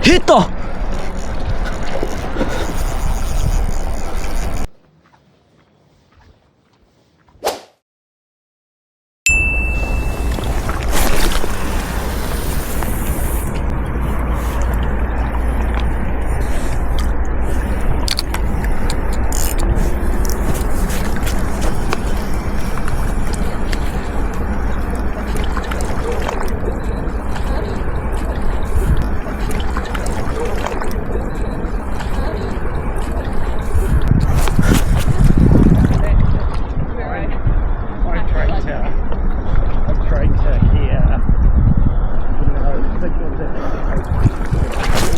hit 到。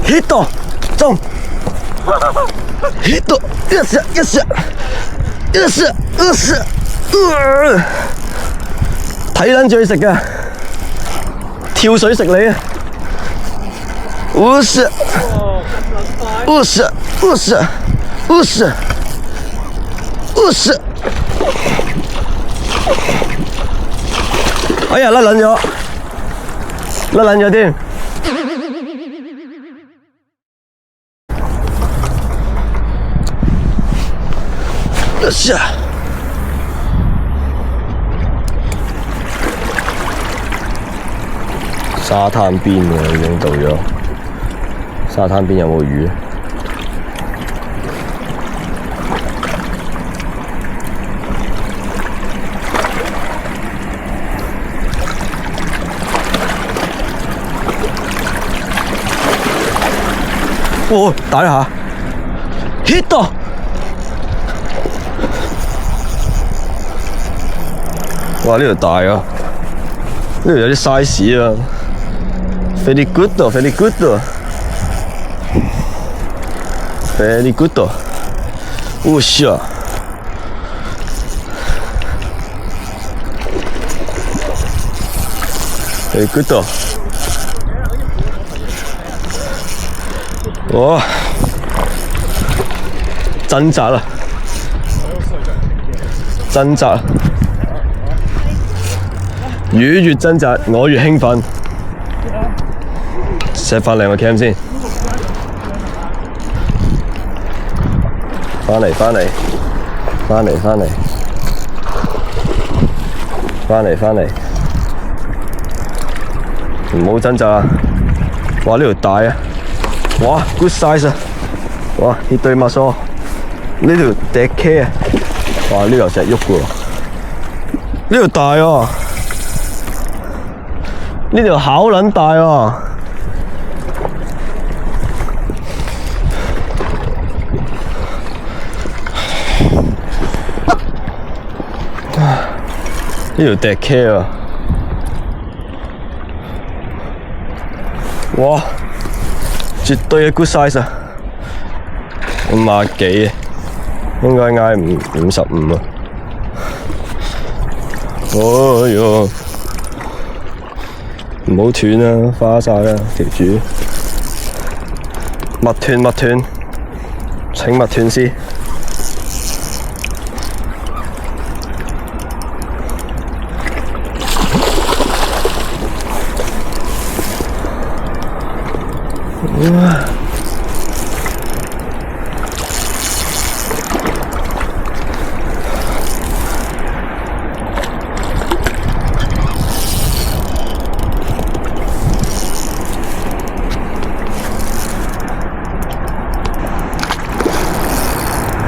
hit 到中 hit 到，yes，睇撚住佢食㗎，跳水食你啊！哎呀，甩撚咗添。沙灘邊喎，已經到咗。沙灘邊有冇魚？哦，打一下 ，hit 到！哇！呢條大啊，呢條有啲 size 啊 ，very good 啊 ，very good 啊 ，very good 啊，哦是啊 ，very good 啊，哇！掙扎啦，掙扎。魚越掙扎，我越興奮。set 返兩個 cam 先，返嚟，唔好掙扎啊！哇！呢條大啊！哇 ，good size 啊！哇，呢對孖梳，呢條笛 K 啊！哇，呢條成日喐㗎喎，呢條大喎。呢條好撚大喎！呢條笛 K 啊！哇！絕對嘅 good size 啊！50幾啊，應該挨55啊！哎呦！唔好斷啊，花晒啦條主，勿斷，請勿斷絲。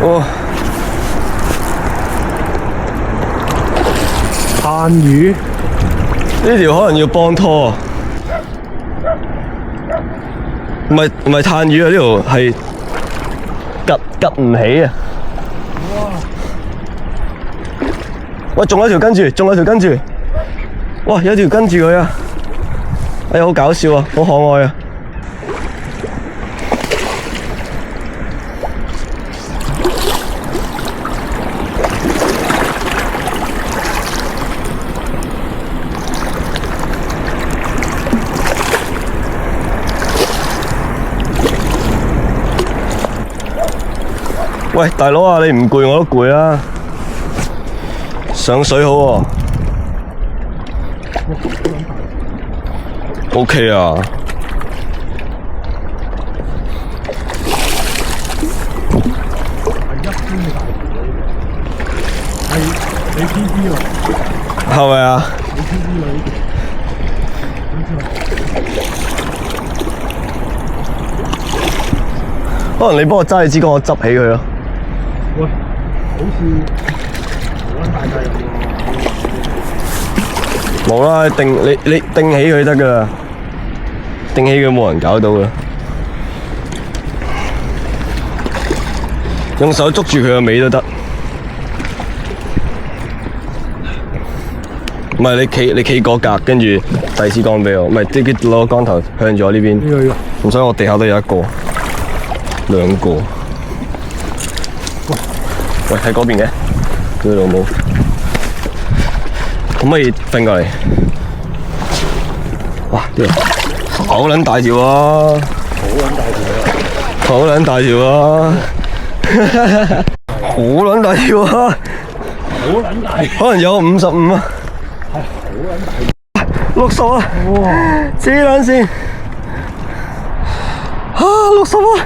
哦，炭魚呢條可能要幫拖啊！唔係炭魚啊，呢條係趌唔起啊！喂，仲有條跟住，哇，有條跟住佢啊！哎呀，好搞笑啊，好可愛啊！喂，大佬啊，你唔攰我都攰啊！上水好喎，OK 啊！ APP 喎，係咪啊？ APP 喎呢可能你幫我揸起支竿，我執起佢咯。喂，好似好撚大隻人喎。冇啦，你定起佢得噶啦，定起佢冇人搞到噶。用手捉住佢個尾都得。唔係你企嗰格，跟住遞支竿俾我，唔係即係攞個竿頭向咗呢邊。呢個。唔使我地下都有一個、兩個。喂，喺嗰邊嘅，佢老母，可唔可以揈過嚟？哇！呢個好撚大條啊！好撚大條啊！好撚大條啊！好撚大，可能有55啊！係好撚大。60啊！哇！黐撚線！啊，60啊！